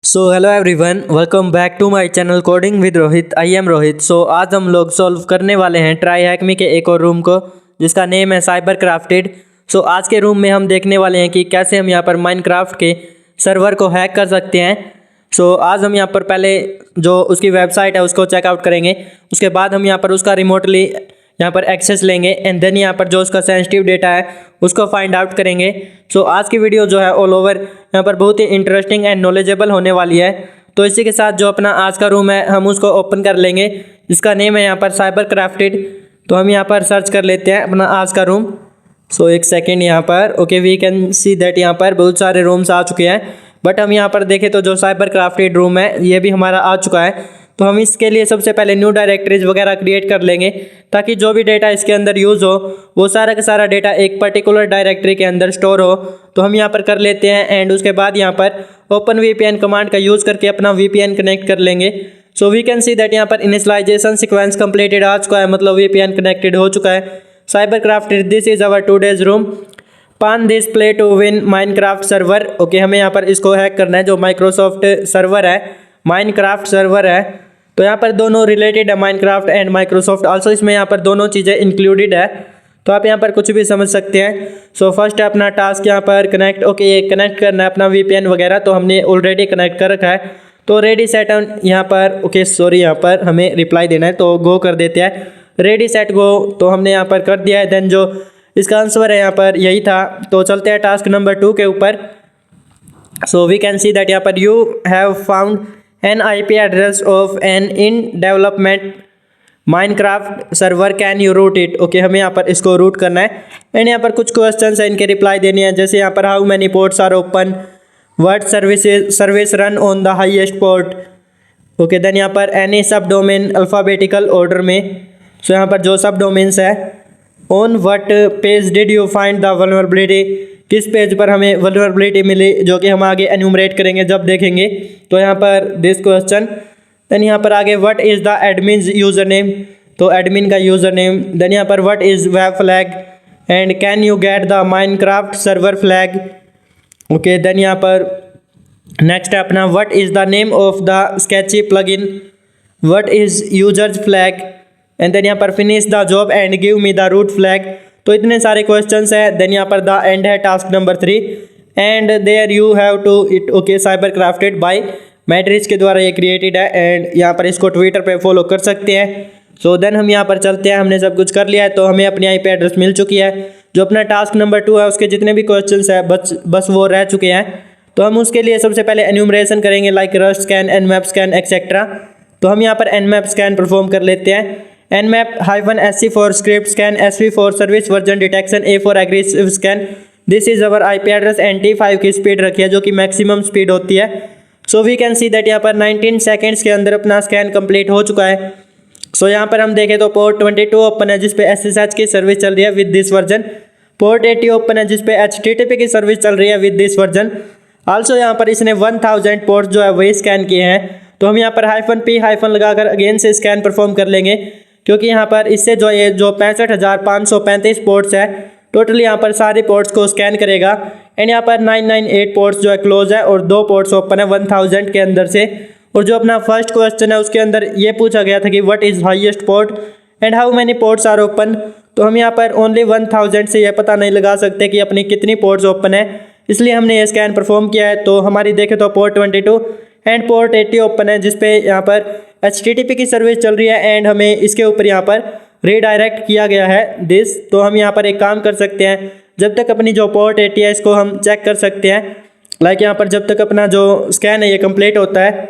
So hello everyone, welcome back to my channel coding with Rohit. I am Rohit. So आज हम लोग solve करने वाले हैं ट्राई हैकमी के एक और रूम को, जिसका नेम है साइबर क्राफ्टेड। सो आज के रूम में हम देखने वाले हैं कि कैसे हम यहाँ पर माइनक्राफ्ट के सर्वर को हैक कर सकते हैं। सो आज हम यहाँ पर पहले जो उसकी वेबसाइट है उसको चेकआउट करेंगे। उसके बाद हम यहाँ पर उसका रिमोटली यहाँ पर एक्सेस लेंगे एंड देन यहाँ पर जो उसका सेंसिटिव डेटा है उसको फाइंड आउट करेंगे। सो आज की वीडियो जो है ऑल ओवर यहाँ पर बहुत ही इंटरेस्टिंग एंड नॉलेजेबल होने वाली है। तो इसी के साथ जो अपना आज का रूम है हम उसको ओपन कर लेंगे, जिसका नेम है यहाँ पर साइबर क्राफ्टेड। तो हम यहाँ पर सर्च कर लेते हैं अपना आज का रूम। सो एक सेकेंड यहाँ पर okay we can see that यहाँ पर बहुत सारे रूम्स आ चुके हैं, बट हम यहाँ पर देखें तो जो साइबर क्राफ्टेड रूम है ये भी हमारा आ चुका है। तो हम इसके लिए सबसे पहले न्यू डायरेक्टरीज वगैरह क्रिएट कर लेंगे, ताकि जो भी डेटा इसके अंदर यूज़ हो वो सारा का सारा डेटा एक पर्टिकुलर डायरेक्टरी के अंदर स्टोर हो। तो हम यहाँ पर कर लेते हैं एंड उसके बाद यहाँ पर ओपन वीपीएन कमांड का यूज़ करके अपना वीपीएन कनेक्ट कर लेंगे। So we can see that यहाँ पर इनिशियलाइजेशन सीक्वेंस कंप्लीटेड आ चुका है, मतलब वीपीएन कनेक्टेड हो चुका है। Cyber crafted this is our today's room. Pwn this play to win Minecraft server. Okay, हमें यहाँ पर इसको हैक करना है, जो माइक्रोसॉफ्ट सर्वर है, माइनक्राफ्ट सर्वर है। तो यहाँ पर दोनों रिलेटेड है, माइनक्राफ्ट एंड माइक्रोसॉफ्ट आल्सो, इसमें यहाँ पर दोनों चीज़ें इंक्लूडेड है। तो आप यहाँ पर कुछ भी समझ सकते हैं। सो फर्स्ट है अपना टास्क यहाँ पर कनेक्ट। ओके, ये कनेक्ट करना है अपना वीपीएन वगैरह, तो हमने ऑलरेडी कनेक्ट कर रखा है। तो रेडी सेट ऑन यहाँ पर ओके सॉरी यहाँ पर हमें रिप्लाई देना है, तो गो कर देते हैं। रेडी सेट गो तो हमने यहाँ पर कर दिया है। देन जो इसका आंसर है यहाँ पर यही था। तो चलते हैं टास्क नंबर 2 के ऊपर। So we can see that यहाँ पर you have found an IP address of an in development Minecraft server, can you root it. Okay, हमें यहाँ पर इसको रूट करना है एंड यहाँ पर कुछ क्वेश्चन है, इनके रिप्लाई देनी है। जैसे यहाँ पर how many ports are open, what service run on the highest port. Okay, then यहाँ पर एनी सब डोमेन अल्फ़ाबेटिकल ऑर्डर में। सो यहाँ पर जो सब डोमेन्स है, on what page did you find the vulnerability, किस पेज पर हमें वल्नरेबिलिटी मिली, जो कि हम आगे एन्यूमरेट करेंगे जब देखेंगे। तो यहाँ पर दिस क्वेश्चन। देन यहाँ पर आगे what is the admin user name, तो एडमिन का यूज़र नेम। देन यहाँ पर what is web flag and can you get the Minecraft server flag. Okay, then यहाँ पर नेक्स्ट है अपना what is the name of the sketchy plugin, what is users flag and then यहाँ पर finish the job and give me the root flag. तो इतने सारे questions है। देन यहाँ पर द एंड है task number 3 and there you have to it. Okay, cyber crafted by matrix के द्वारा ये क्रिएटेड है एंड यहाँ पर इसको ट्विटर पे फॉलो कर सकते हैं। सो देन हम यहाँ पर चलते हैं, हमने सब कुछ कर लिया है। तो हमें अपनी IP एड्रेस मिल चुकी है। जो अपना टास्क नंबर 2 है उसके जितने भी क्वेश्चन है बस वो रह चुके हैं। तो हम उसके लिए सबसे पहले एन्यूमरेशन करेंगे, like rust scan, nmap scan etcetera. तो हम यहाँ पर nmap स्कैन परफॉर्म कर लेते हैं। nmap-sc for script scan, SV for service version detection, A for aggressive scan. This is our IP address and T5 की स्पीड रखी है, जो कि मैक्सिमम स्पीड होती है। So we can see that यहाँ पर 19 सेकेंड्स के अंदर अपना स्कैन कंप्लीट हो चुका है। सो यहाँ पर हम देखें तो पोर्ट 22 ओपन है, जिसपे SSH की सर्विस चल रही है with this version. Port 80 open है, जिसपे HTTP की सर्विस चल रही है विद दिस वर्जन। आल्सो यहाँ पर इसने 1000 पोर्ट जो है वही स्कैन किए हैं। तो हम यहाँ पर -p लगाकर अगेन से स्कैन परफॉर्म कर लेंगे, क्योंकि यहाँ पर इससे जो ये जो 65,535 पोर्ट्स है टोटली यहाँ पर सारे पोर्ट्स को स्कैन करेगा। एंड यहाँ पर 998 पोर्ट्स जो है क्लोज है और 2 पोर्ट्स ओपन है 1000 के अंदर से। और जो अपना फर्स्ट क्वेश्चन है उसके अंदर ये पूछा गया था कि what is highest port and how many ports are open. तो हम यहाँ पर ओनली 1000 से ये पता नहीं लगा सकते कि अपनी कितनी पोर्ट्स ओपन है, इसलिए हमने ये स्कैन परफॉर्म किया है। तो हमारी देखें तो पोर्ट 22 एंड पोर्ट 80 ओपन है, जिसपे यहाँ पर HTTP की सर्विस चल रही है एंड हमें इसके ऊपर यहाँ पर रीडायरेक्ट किया गया है दिस। तो हम यहाँ पर एक काम कर सकते हैं, जब तक अपनी जो पोर्ट 80 है इसको हम चेक कर सकते हैं, लाइक यहाँ पर जब तक अपना जो स्कैन है ये कंप्लीट होता है।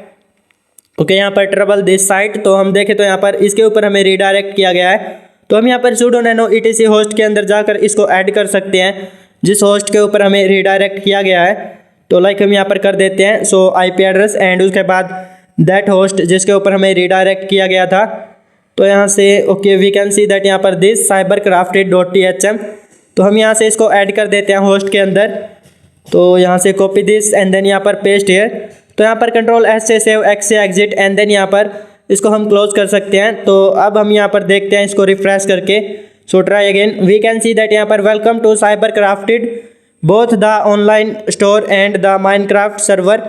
ओके, यहाँ पर ट्रबल दिस साइट। तो हम देखें तो यहाँ पर इसके ऊपर हमें रीडायरेक्ट किया गया है। तो हम यहाँ पर sudo nano etc होस्ट के अंदर जाकर इसको ऐड कर सकते हैं, जिस होस्ट के ऊपर हमें रीडायरेक्ट किया गया है। तो लाइक हम यहाँ पर कर देते हैं सो IP एड्रेस एंड उसके बाद दैट होस्ट जिसके ऊपर हमें रीडायरेक्ट किया गया था। तो यहाँ से okay we can see that यहाँ पर दिस cybercrafted.thm। तो हम यहाँ से इसको ऐड कर देते हैं होस्ट के अंदर। तो यहाँ से कॉपी दिस एंड देन यहाँ पर पेस्ट हियर। तो यहाँ पर Ctrl+S से सेव, X से एग्जिट एंड देन यहाँ पर इसको हम क्लोज कर सकते हैं। तो अब हम यहाँ पर देखते हैं इसको रिफ्रेश करके। So try again, we can see that यहाँ पर welcome to Cyber Crafted, both the online store and the Minecraft server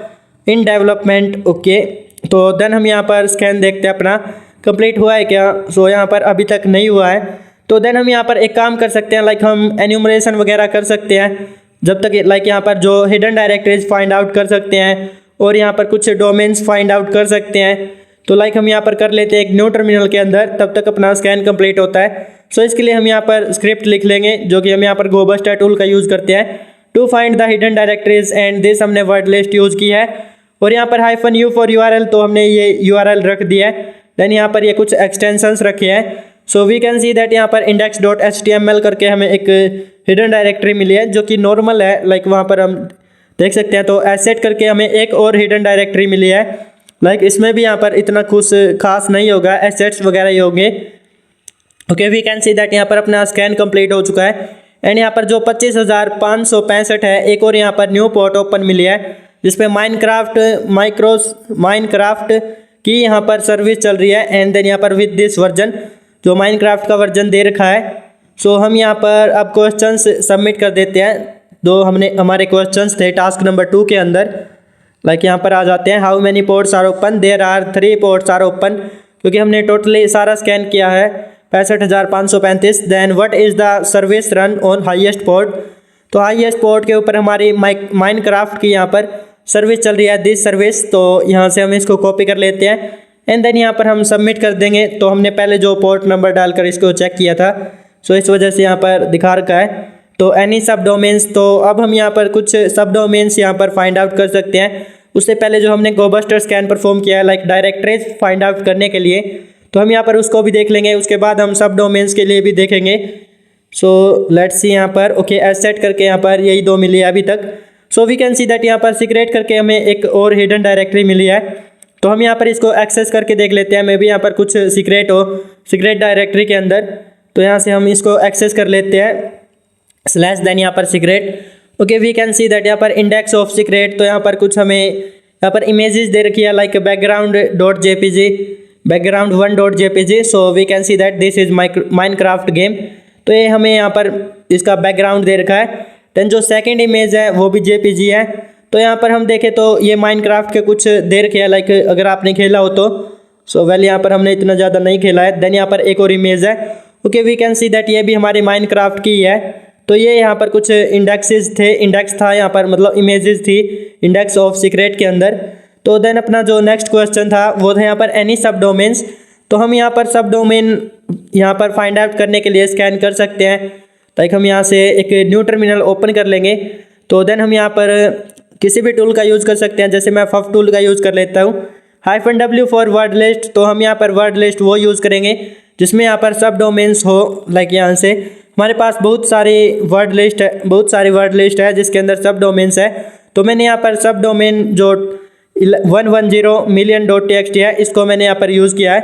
in development. Okay, तो देन हम यहाँ पर स्कैन देखते हैं अपना कंप्लीट हुआ है क्या। सो यहाँ पर अभी तक नहीं हुआ है। तो देन हम यहाँ पर एक काम कर सकते हैं, लाइक हम एन्यूमरेशन वगैरह कर सकते हैं जब तक, लाइक यहाँ पर जो हिडन डायरेक्टरीज फाइंड आउट कर सकते हैं और यहाँ पर कुछ डोमेन्स फाइंड आउट कर सकते हैं। तो लाइक हम यहाँ पर कर लेते हैं एक न्यू टर्मिनल के अंदर, तब तक अपना स्कैन कंप्लीट होता है। सो इसके लिए हम यहाँ पर स्क्रिप्ट लिख लेंगे जो कि हम यहाँ पर गोबस्टर टूल का यूज़ करते हैं to find the hidden directories and this हमने वर्ड लिस्ट यूज़ की है। और यहाँ पर -u फॉर URL, तो हमने ये URL रख दिया है। देन यहाँ पर ये कुछ एक्सटेंशंस रखे हैं। So we can see that यहाँ पर index.html करके हमें एक हिडन डायरेक्टरी मिली है जो कि नॉर्मल है, लाइक वहाँ पर हम देख सकते हैं। तो एसेट करके हमें एक और हिडन डायरेक्टरी मिली है, लाइक इसमें भी यहाँ पर इतना कुछ खास नहीं होगा, एसेट्स वगैरह ही होंगे। Okay, we can see that यहाँ पर अपना स्कैन कंप्लीट हो चुका है। एंड यहाँ पर जो 25,565 है, एक और यहाँ पर न्यू पोर्ट ओपन मिली है जिसपे माइनक्राफ्ट की यहाँ पर सर्विस चल रही है। एंड देन यहाँ पर विद दिस वर्जन, जो माइनक्राफ्ट का वर्जन दे रखा है। सो हम यहाँ पर अब क्वेश्चंस सबमिट कर देते हैं। हमारे क्वेश्चंस थे टास्क नंबर 2 के अंदर, लाइक यहाँ पर आ जाते हैं। How many ports are open, there are 3 ports are open, क्योंकि हमने टोटली सारा स्कैन किया है 65,535। Then what is the service run on highest port, तो हाईएस्ट पोर्ट के ऊपर हमारी माइनक्राफ्ट की यहाँ पर सर्विस चल रही है, दिस सर्विस। तो यहाँ से हम इसको कॉपी कर लेते हैं एंड देन यहाँ पर हम सबमिट कर देंगे। तो हमने पहले जो पोर्ट नंबर डालकर इसको चेक किया था, सो इस वजह से यहाँ पर दिखा रखा है। तो एनी सब डोमेन्स, तो अब हम यहाँ पर कुछ सब डोमेन्स यहाँ पर फाइंड आउट कर सकते हैं। उससे पहले जो हमने गोबस्टर स्कैन परफॉर्म किया है, लाइक डायरेक्टरीज फाइंड आउट करने के लिए, तो हम यहाँ पर उसको भी देख लेंगे। उसके बाद हम सब डोमेन्स के लिए भी देखेंगे। सो लेट्स सी यहाँ पर, ओके, एसेट करके यहाँ पर यही 2 मिली है अभी तक। So we can see that यहाँ पर सीक्रेट करके हमें एक और हिडन डायरेक्टरी मिली है। तो हम यहाँ पर इसको एक्सेस करके देख लेते हैं, मे भी यहाँ पर कुछ सीक्रेट हो सीक्रेट डायरेक्टरी के अंदर। तो यहाँ से हम इसको एक्सेस कर लेते हैं / देन यहाँ पर secret. Okay, we can see that यहाँ पर इंडेक्स ऑफ सीक्रेट, तो यहाँ पर कुछ हमें यहाँ पर इमेजेस दे रखी है, like background1.jpg। So we can see that this is Minecraft game, तो ये हमें यहाँ पर इसका बैकग्राउंड दे रखा है। देन जो सेकंड इमेज है वो भी JPG है। तो यहाँ पर हम देखें तो ये माइनक्राफ्ट के कुछ दे रखे हैं, लाइक अगर आपने खेला हो तो। सो वेल यहाँ पर हमने इतना ज़्यादा नहीं खेला है। देन यहाँ पर एक और इमेज है। Okay, we can see that ये भी हमारी माइनक्राफ्ट की है। तो ये यहाँ पर कुछ इंडेक्स था यहाँ पर, मतलब इमेजेस थी इंडेक्स ऑफ सीक्रेट के अंदर। तो देन अपना जो नेक्स्ट क्वेश्चन था वो था यहाँ पर एनी सब डोमेन्स। तो हम यहाँ पर सब डोमेन यहाँ पर फाइंड आउट करने के लिए स्कैन कर सकते हैं। लाइक हम यहाँ से एक न्यू टर्मिनल ओपन कर लेंगे। तो देन हम यहाँ पर किसी भी टूल का यूज़ कर सकते हैं, जैसे मैं फफ टूल का यूज़ कर लेता हूँ। -w फॉर वर्ड लिस्ट, तो हम यहाँ पर वर्ड लिस्ट वो यूज़ करेंगे जिसमें यहाँ पर सब डोमेन्स हो। लाइक यहाँ से हमारे पास बहुत सारी वर्ड लिस्ट है जिसके अंदर सब डोमेन्स है। तो मैंने यहाँ पर सब डोमेन जो 110 million.txt है, इसको मैंने यहाँ पर यूज़ किया है।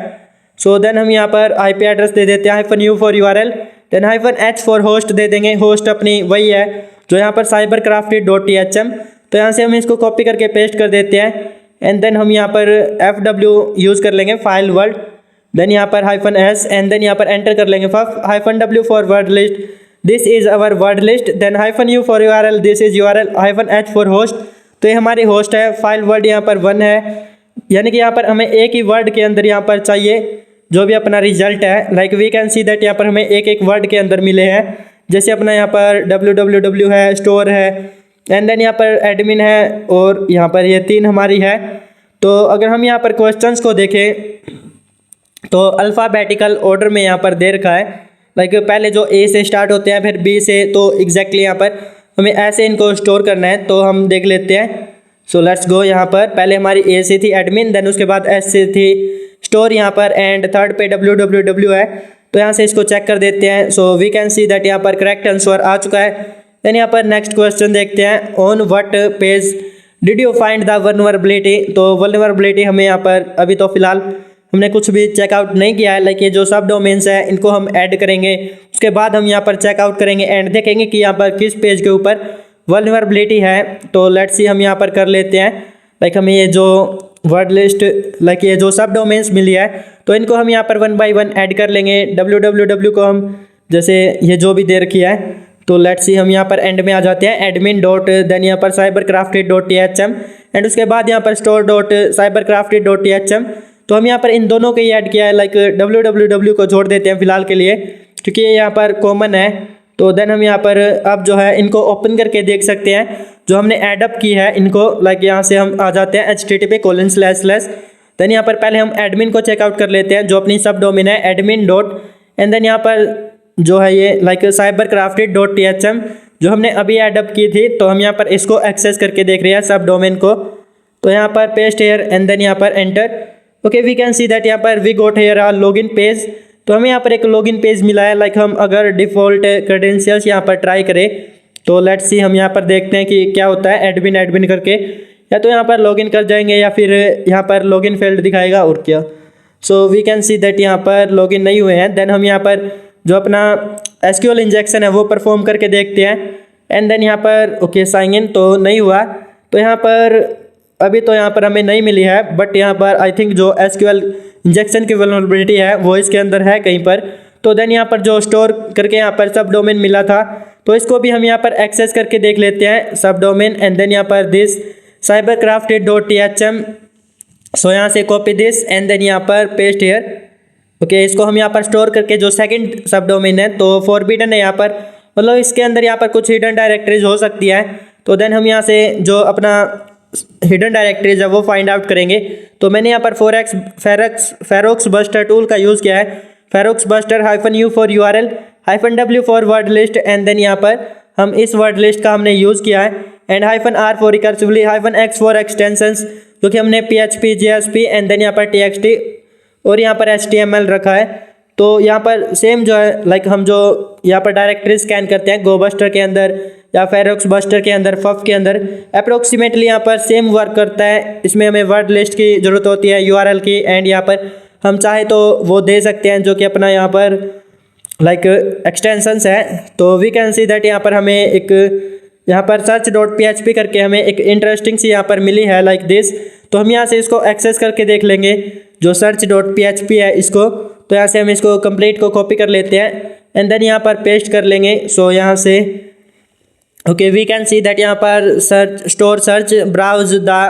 सो देन हम यहाँ पर IP एड्रेस दे देते हैं -u for URL, then -h for host दे देंगे। होस्ट अपनी वही है जो यहाँ पर cybercrafted.thm। तो यहाँ से हम इसको कॉपी करके पेस्ट कर देते हैं एंड देन हम यहाँ पर fw यूज़ कर लेंगे फाइल वर्ल्ड, देन यहाँ पर -s एंड देन यहाँ पर एंटर कर लेंगे -w for word list, this is our word list, then -u for URL, this is URL, -h for host, तो ये हमारी होस्ट है। फाइल वर्ड यहाँ पर 1 है, यानी कि यहाँ पर हमें एक ही वर्ड के अंदर यहाँ पर चाहिए जो भी अपना रिजल्ट है। Like we can see that यहाँ पर हमें एक वर्ड के अंदर मिले हैं, जैसे अपना यहाँ पर www है, स्टोर है, एंड देन यहाँ पर एडमिन है, और यहाँ पर ये 3 हमारी है। तो अगर हम यहाँ पर क्वेश्चंस को देखें तो अल्फ़ाबेटिकल ऑर्डर में यहाँ पर दे रखा है, लाइक पहले जो A से स्टार्ट होते हैं फिर B से, तो एग्जैक्टली यहाँ पर हमें ऐसे इनको स्टोर करना है। तो हम देख लेते हैं। So let's go. यहाँ पर पहले हमारी A से थी एडमिन, देन उसके बाद S से थी स्टोर यहाँ पर, एंड थर्ड पे www है। तो यहाँ से इसको चेक कर देते हैं। So we can see that यहाँ पर करेक्ट आंसर आ चुका है। देन यहाँ पर नेक्स्ट क्वेश्चन देखते हैं, on what page did you find the vulnerability. तो वल्नरेबिलिटी हमें यहाँ पर अभी तो फिलहाल हमने कुछ भी चेकआउट नहीं किया है, लाइक ये जो सब डोमेन्स है इनको हम ऐड करेंगे, उसके बाद हम यहाँ पर चेकआउट करेंगे एंड देखेंगे कि यहाँ पर किस पेज के ऊपर वल्नरेबिलिटी है। तो लेट्स सी हम यहाँ पर कर लेते हैं। लाइक हमें ये जो वर्ड लिस्ट, लाइक ये जो सब डोमेन्स मिली है, तो इनको हम यहाँ पर 1 by 1 ऐड कर लेंगे। www को हम जैसे ये जो भी दे रखी है, तो लेट्स सी हम यहाँ पर एंड में आ जाते हैं, admin डॉट, देन यहाँ पर cybercrafted.thm एंड उसके बाद यहाँ पर store dot cyber crafted dot THM. तो हम यहाँ पर इन दोनों के ही ऐड किया है, लाइक www को छोड़ देते हैं फिलहाल के लिए क्योंकि ये यहाँ पर कॉमन है। तो देन हम यहाँ पर अब जो है इनको ओपन करके देख सकते हैं जो हमने एडअप की है इनको, लाइक यहाँ से हम आ जाते हैं http:// देन यहाँ पर पहले हम एडमिन को चेकआउट कर लेते हैं जो अपनी सब डोमेन है एडमिन डॉट, एंड देन यहाँ पर जो है ये लाइक साइबर क्राफ्टेड डॉट टीएचएम जो हमने अभी एडअप की थी। तो हम यहाँ पर इसको एक्सेस करके देख रहे हैं सब डोमेन को। तो यहाँ पर पेस्ट हेयर एंड देन यहाँ पर enter. Okay, we can see that यहाँ पर we got here a login page. तो हमें यहाँ पर एक लॉगिन पेज मिला है, लाइक हम अगर डिफ़ॉल्ट क्रेडेंशियल्स यहाँ पर ट्राई करें तो लेट्स सी, हम यहाँ पर देखते हैं कि क्या होता है एडमिन एडमिन करके, या तो यहाँ पर लॉगिन कर जाएंगे या फिर यहाँ पर लॉगिन फेल्ड दिखाएगा और क्या। So we can see that यहाँ पर लॉगिन नहीं हुए हैं। देन हम यहाँ पर जो अपना एसक्यूएल इंजेक्शन है वो परफॉर्म करके देखते हैं एंड देन यहाँ पर ओके साइन इन तो नहीं हुआ। तो यहाँ पर अभी तो यहाँ पर हमें नहीं मिली है, बट यहाँ पर आई थिंक जो एसक्यूएल इंजेक्शन की वल्नरेबिलिटी है वो इसके अंदर है कहीं पर। तो देन यहाँ पर जो स्टोर करके यहाँ पर सब डोमेन मिला था तो इसको भी हम यहाँ पर एक्सेस करके देख लेते हैं सब डोमेन, एंड देन यहाँ पर दिस साइबर क्राफ्टेड डॉट टीएचएम। सो यहाँ से कॉपी दिस एंड देन यहाँ पर पेस्ट हेयर। ओके, इसको हम यहाँ पर स्टोर करके जो सेकंड सब डोमेन है तो फॉरबिडन है यहाँ पर, मतलब इसके अंदर यहाँ पर कुछ हिडन डायरेक्टरीज हो सकती है। तो देन हम यहाँ से जो अपना हिडन डायरेक्टरीज है वो फाइंड आउट करेंगे। तो मैंने यहाँ पर फेरोक्स बस्टर टूल का यूज़ किया है, feroxbuster -u for URL -w for word list, and then यहाँ पर हम इस वर्ड लिस्ट का हमने यूज़ किया है, and -r for recursively, -x for extensions क्योंकि हमने PHP JSP एंड देन यहाँ पर TXT और यहाँ पर HTML रखा है। तो यहाँ पर सेम जो है लाइक हम जो यहाँ पर डायरेक्टरी स्कैन करते हैं गो बस्टर के अंदर या फेरोक्स बस्टर के अंदर फफ के अंदर, अप्रोक्सीमेटली यहाँ पर सेम वर्क करता है। इसमें हमें वर्ड लिस्ट की ज़रूरत होती है URL की, एंड यहाँ पर हम चाहे तो वो दे सकते हैं जो कि अपना यहाँ पर लाइक एक्सटेंशंस है। तो वी कैन सी दैट यहाँ पर हमें एक यहाँ पर search.php करके हमें एक इंटरेस्टिंग सी यहाँ पर मिली है लाइक दिस। तो हम यहाँ से इसको एक्सेस करके देख लेंगे जो search.php है इसको। तो यहाँ से हम इसको कंप्लीट को कॉपी कर लेते हैं एंड देन यहाँ पर पेस्ट कर लेंगे। सो यहाँ से okay we can see that यहाँ पर search browse the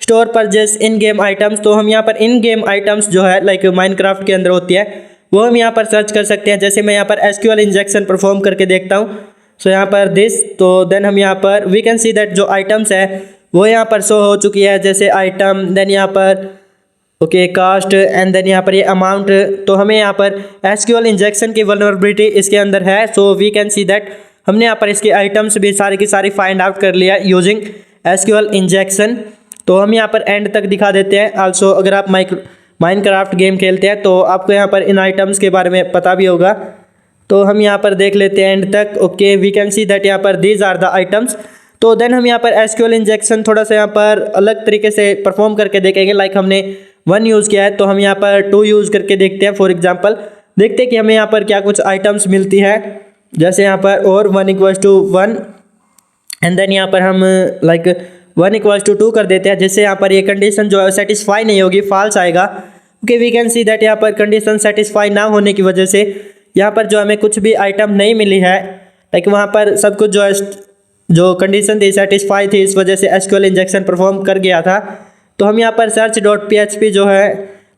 store purchase in game items. तो हम यहाँ पर इन गेम आइटम्स जो है लाइक माइनक्राफ्ट के अंदर होती है वो हम यहाँ पर सर्च कर सकते हैं। जैसे मैं यहाँ पर एसक्यूएल इंजेक्शन परफॉर्म करके देखता हूँ। सो यहाँ पर दिस, तो देन हम यहाँ पर वी कैन सी दैट जो आइटम्स है वो यहाँ पर शो हो चुकी है, जैसे आइटम, देन यहाँ पर ओके कास्ट एंड देन यहाँ पर ये अमाउंट। तो हमें यहाँ पर एसक्यूएल इंजेक्शन की वल्नरेबिलिटी इसके अंदर है। So we can see that हमने यहाँ पर इसके आइटम्स भी सारी की सारी फाइंड आउट कर लिया यूजिंग एसक्यूएल इंजेक्शन। तो हम यहाँ पर एंड तक दिखा देते हैं। आल्सो अगर आप माइनक्राफ्ट गेम खेलते हैं तो आपको यहाँ पर इन आइटम्स के बारे में पता भी होगा। तो हम यहाँ पर देख लेते हैं एंड तक। Okay we can see that यहाँ पर दीज आर द आइटम्स। तो देन हम यहाँ पर एसक्यूएल इंजेक्शन थोड़ा सा यहाँ पर अलग तरीके से परफॉर्म करके देखेंगे। लाइक हमने 1 यूज़ किया है तो हम यहाँ पर 2 यूज़ करके देखते हैं। फॉर एग्जांपल देखते हैं कि हमें यहाँ पर क्या कुछ आइटम्स मिलती है। जैसे यहाँ पर और 1 = 1 एंड देन यहाँ पर हम लाइक 1 = 2 कर देते हैं, जिससे यहाँ पर ये कंडीशन जो है सेटिस्फाई नहीं होगी, फॉल्स आएगा। Okay we can see that यहाँ पर कंडीशन सेटिस्फाई ना होने की वजह से यहाँ पर जो हमें कुछ भी आइटम नहीं मिली है, लाइक वहाँ पर सब कुछ जो है जो कंडीशन थी सेटिस्फाई थी, इस वजह से एसक्यूएल इंजेक्शन परफॉर्म कर गया था। तो हम यहाँ पर search.php जो है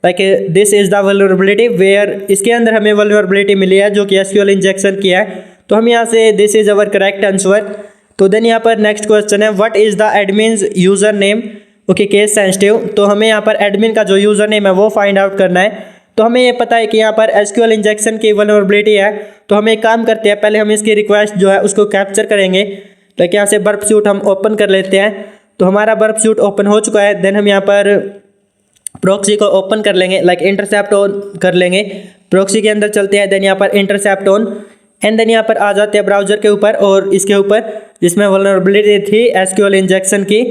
like this is the vulnerability where, इसके अंदर हमें वल्नरेबिलिटी मिली है जो कि एसक्यूएल इंजेक्शन की है। तो हम यहाँ से this is our correct answer. तो देन यहाँ पर नेक्स्ट क्वेश्चन है what is the admins user name. Okay case sensitive. तो हमें यहाँ पर एडमिन का जो यूज़र नेम है वो फाइंड आउट करना है। तो हमें ये पता है कि यहाँ पर एसक्यूएल इंजेक्शन की वल्नरेबिलिटी है। तो हम एक काम करते हैं, पहले हम इसकी रिक्वेस्ट जो है उसको कैप्चर करेंगे। लाइक यहाँ से बर्फ सूट हम ओपन कर लेते हैं। तो हमारा बर्फ सूट ओपन हो चुका है। देन हम यहाँ पर प्रॉक्सी को ओपन कर लेंगे, लाइक इंटरसेप्ट ऑन कर लेंगे। प्रॉक्सी के अंदर चलते हैं, देन यहाँ पर इंटरसेप्ट ऑन एंड देन यहाँ पर आ जाते हैं ब्राउज़र के ऊपर और इसके ऊपर जिसमें वल्नरेबिलिटी थी एसक्यूएल इंजेक्शन की।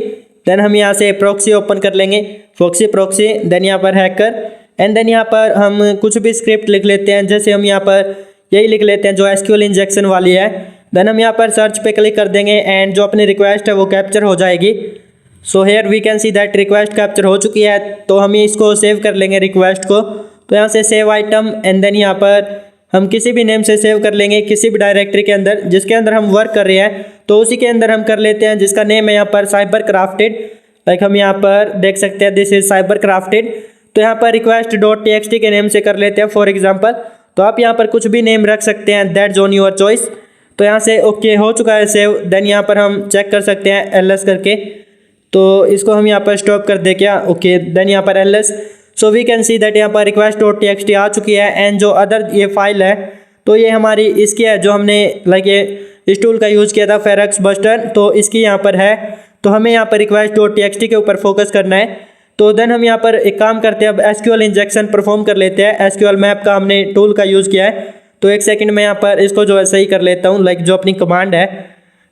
देन हम यहाँ से प्रॉक्सी ओपन कर लेंगे, प्रॉक्सी देन यहाँ पर हैकर एंड देन यहाँ पर हम कुछ भी स्क्रिप्ट लिख लेते हैं। जैसे हम यहाँ पर यही लिख लेते हैं जो एसक्यूएल इंजेक्शन वाली है। देन हम यहाँ पर सर्च पे क्लिक कर देंगे एंड जो अपनी रिक्वेस्ट है वो कैप्चर हो जाएगी। So here we can see that request capture हो चुकी है। तो हम इसको सेव कर लेंगे रिक्वेस्ट को। तो यहाँ से सेव आइटम एंड देन यहाँ पर हम किसी भी नेम से सेव कर लेंगे, किसी भी डायरेक्टरी के अंदर जिसके अंदर हम वर्क कर रहे हैं तो उसी के अंदर हम कर लेते हैं, जिसका नेम है यहाँ पर साइबर क्राफ्टेड। लाइक हम यहाँ पर देख सकते हैं दिस इज साइबर क्राफ्टेड। तो यहाँ पर रिक्वेस्ट डॉट टी के नेम से कर लेते हैं फॉर एग्जाम्पल। तो आप यहाँ पर कुछ भी नेम रख सकते हैं, दैट्स ऑन योर चॉइस। तो यहाँ से ओके हो चुका है सेव। देन यहाँ पर हम चेक कर सकते हैं ls करके, तो इसको हम यहाँ पर स्टॉप कर दे क्या, ओके। देन यहाँ पर ls, so we can see that यहाँ पर रिक्वेस्ट डॉट टी आ चुकी है। एंड जो अदर ये फाइल है तो ये हमारी इसकी है, जो हमने लाइक ये इस टूल का यूज़ किया था फेरक्स बस्टर, तो इसकी यहाँ पर है। तो हमें यहाँ पर रिक्वेस्ट डॉट टी के ऊपर फोकस करना है। तो देन हम यहाँ पर एक काम करते हैं, अब एसक्यूएल इंजेक्शन परफॉर्म कर लेते हैं। एसक्यूएल मैप का हमने टूल का यूज़ किया है, तो एक सेकंड में यहाँ पर इसको जो है सही कर लेता हूँ, लाइक जो अपनी कमांड है।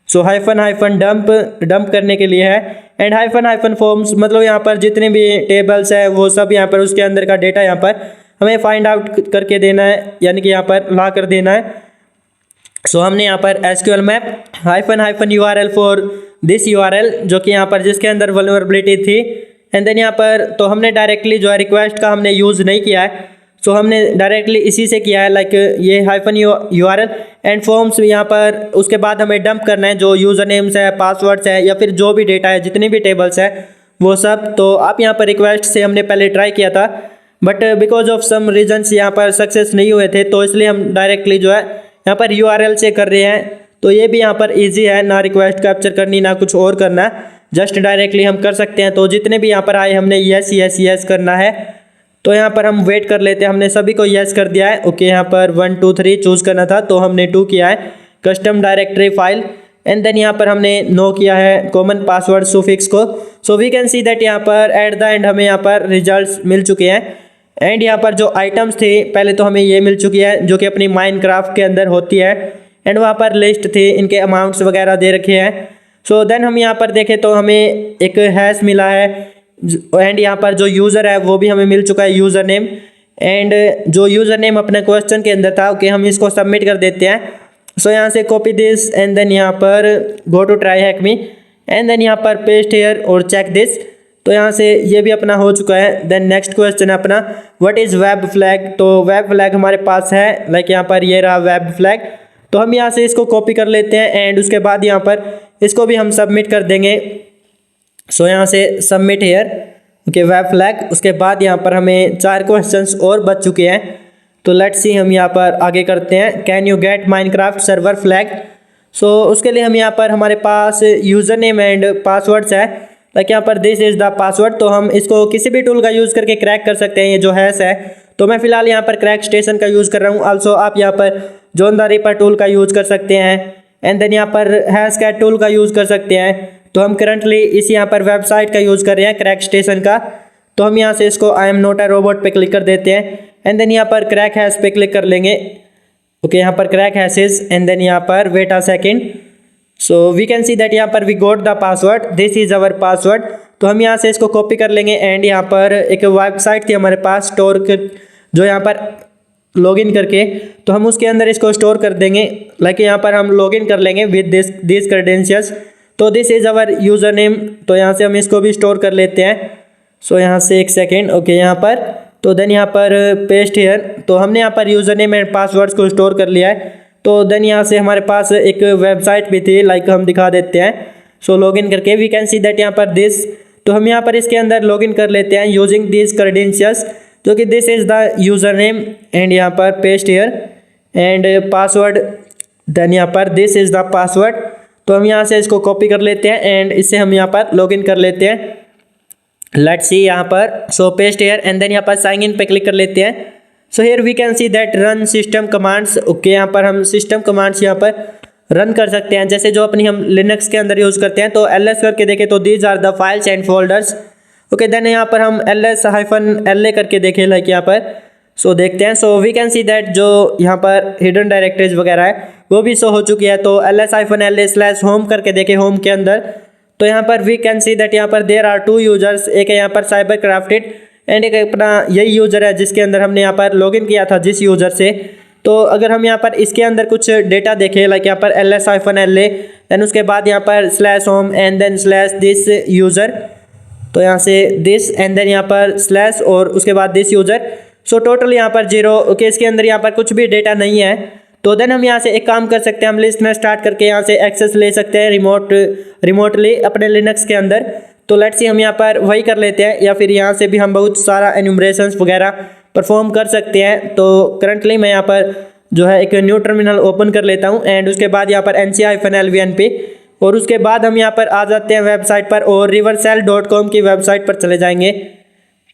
सो हाइफन डंप करने के लिए है। एंड हाइफन फॉर्म्स मतलब यहाँ पर जितने भी टेबल्स है वो सब यहाँ पर उसके अंदर का डेटा यहाँ पर हमें फाइंड आउट करके देना है, यानी कि यहाँ पर ला कर देना है। सो हमने यहाँ पर SQL map hyphen URL for this URL, जो कि यहाँ पर जिसके अंदर वल्नरेबिलिटी थी। एंड देन यहाँ पर तो हमने डायरेक्टली जो है रिक्वेस्ट का हमने यूज़ नहीं किया है, सो हमने डायरेक्टली इसी से किया है, लाइक ये हाइफन URL एंड फॉर्म्स। यहाँ पर उसके बाद हमें डंप करना है जो यूज़र नेम्स है, पासवर्ड्स है, या फिर जो भी डेटा है, जितने भी टेबल्स है वो सब। तो आप यहाँ पर रिक्वेस्ट से हमने पहले ट्राई किया था, but because of some reasons यहाँ पर सक्सेस नहीं हुए थे, तो इसलिए हम डायरेक्टली जो है यहाँ पर URL से कर रहे हैं। तो ये भी यहाँ पर ईजी है, ना रिक्वेस्ट कैप्चर करनी ना कुछ और करना, जस्ट डायरेक्टली हम कर सकते हैं। तो जितने भी यहाँ पर आए हमने यस करना है। तो यहाँ पर हम वेट कर लेते हैं, हमने सभी को यस कर दिया है, ओके। यहाँ पर 1 2 3 चूज़ करना था तो हमने 2 किया है, custom directory file. And then यहाँ पर हमने नो किया है कॉमन पासवर्ड सुफिक्स को। So we can see that यहाँ पर एट द एंड हमें यहाँ पर रिजल्ट्स मिल चुके हैं। एंड यहाँ पर जो आइटम्स थे पहले तो हमें ये मिल चुकी है, जो कि अपनी माइनक्राफ्ट के अंदर होती है। एंड वहाँ पर लिस्ट थी, इनके अमाउंट्स वगैरह दे रखे हैं। सो देन हम यहाँ पर देखें तो हमें एक हैश मिला है। एंड यहाँ पर जो यूज़र है वो भी हमें मिल चुका है, यूज़र नेम। एंड जो यूज़र नेम अपने क्वेश्चन के अंदर था, ओके, हम इसको सबमिट कर देते हैं। सो यहाँ से कॉपी दिस एंड देन यहाँ पर go to try hack me and then यहाँ पर पेस्ट हेयर और चेक दिस। तो यहाँ से ये भी अपना हो चुका है। देन नेक्स्ट क्वेश्चन है अपना व्हाट इज़ वेब फ्लैग। तो वेब फ्लैग हमारे पास है, लाइक यहाँ पर ये रहा वेब फ्लैग। तो हम यहाँ से इसको कॉपी कर लेते हैं एंड उसके बाद यहाँ पर इसको भी हम सबमिट कर देंगे। सो यहाँ से submit here, okay, web flag. उसके बाद यहाँ पर हमें 4 क्वेश्चंस और बच चुके हैं। तो लेट्स सी हम यहाँ पर आगे करते हैं, can you get Minecraft server flag. So उसके लिए हम यहाँ पर हमारे पास यूज़र नेम एंड पासवर्ड्स है, लाइक यहाँ पर दिस इज़ द पासवर्ड। तो हम इसको किसी भी टूल का यूज़ करके क्रैक कर सकते हैं, ये जो हैश है। तो मैं फिलहाल यहाँ पर क्रैक स्टेशन का यूज़ कर रहा हूँ। आल्सो आप यहाँ पर जॉन द रिपर टूल का यूज़ कर सकते हैं। एंड देन यहाँ पर हैश कैट टूल का यूज़ कर सकते हैं। तो हम करंटली इस यहाँ पर वेबसाइट का यूज़ कर रहे हैं, क्रैक स्टेशन का। तो हम यहाँ से इसको I am not a robot पे क्लिक कर देते हैं। एंड देन यहाँ पर क्रैक हैश पे क्लिक कर लेंगे, ओके। यहाँ पर क्रैक हैशेस एंड देन यहाँ पर wait a second. So we can see that यहाँ पर we got the password, this is our password. तो हम यहाँ से इसको कॉपी कर लेंगे। एंड यहाँ पर एक वेबसाइट थी हमारे पास स्टोर जो यहाँ पर लॉगिन करके, तो हम उसके अंदर इसको स्टोर कर देंगे, लाइक यहाँ पर हम लॉगिन कर लेंगे विद दिस क्रेडेंशियल्स। तो this is our user name. तो यहाँ से हम इसको भी स्टोर कर लेते हैं। सो यहाँ से एक सेकेंड, ओके, यहाँ पर। तो देन यहाँ पर पेस्ट हेयर। तो हमने यहाँ पर यूज़र नेम एंड पासवर्ड्स को स्टोर कर लिया है। तो देन यहाँ से हमारे पास एक वेबसाइट भी थी, लाइक हम दिखा देते हैं। सो लॉगिन करके वी कैन सी दैट यहाँ पर दिस। तो हम यहाँ पर इसके अंदर लॉगिन कर लेते हैं यूजिंग दिस क्रेडेंशियल्स, जो कि this is the user name and यहाँ पर paste here and password. Then यहाँ पर दिस इज़ द पासवर्ड। तो हम यहाँ से इसको कॉपी कर लेते हैं एंड इससे हम यहाँ पर लॉगिन कर लेते हैं। लेट्स सी यहाँ पर so paste here and then यहाँ पर साइन इन पे क्लिक कर लेते हैं। So here we can see that run system commands, okay. यहाँ पर हम सिस्टम कमांड्स यहाँ पर रन कर सकते हैं, जैसे जो अपनी हम लिनक्स के अंदर यूज़ करते हैं। तो ls करके देखें तो these are the files and folders, okay. Then यहाँ पर हम ls-la करके देखें, लाइक यहाँ पर सो देखते हैं। So we can see that जो यहाँ पर हिडन डायरेक्टरीज वगैरह है वो भी शो हो चुकी है। तो ls-la/home करके देखें होम के अंदर। तो यहाँ पर वी कैन सी दैट यहाँ पर देयर आर 2 यूजर्स, एक है यहाँ पर साइबर क्राफ्टेड एंड एक अपना यही यूज़र है जिसके अंदर हमने यहाँ पर लॉगिन किया था जिस यूज़र से। तो अगर हम यहाँ पर इसके अंदर कुछ डेटा देखें, लाइक यहाँ पर ls-la, देन उसके बाद यहाँ पर /home and then /this user. तो यहाँ से दिस एंड देन यहाँ पर स्लैश और उसके बाद दिस यूज़र। सो टोटल यहाँ पर 0, ओके। इसके अंदर यहाँ पर कुछ भी डेटा नहीं है। तो देन हम यहाँ से एक काम कर सकते हैं, हम लिस्ट में स्टार्ट करके यहाँ से एक्सेस ले सकते हैं रिमोटली अपने लिनक्स के अंदर। तो लेट्स सी हम यहाँ पर वही कर लेते हैं, या फिर यहाँ से भी हम बहुत सारा एन्यूमरेशंस वगैरह परफॉर्म कर सकते हैं। तो करंटली मैं यहाँ पर जो है एक न्यू टर्मिनल ओपन कर लेता हूँ एंड उसके बाद यहाँ पर nc-lvn पे, और उसके बाद हम यहाँ पर आ जाते हैं वेबसाइट पर और rivercell.com की वेबसाइट पर चले जाएंगे।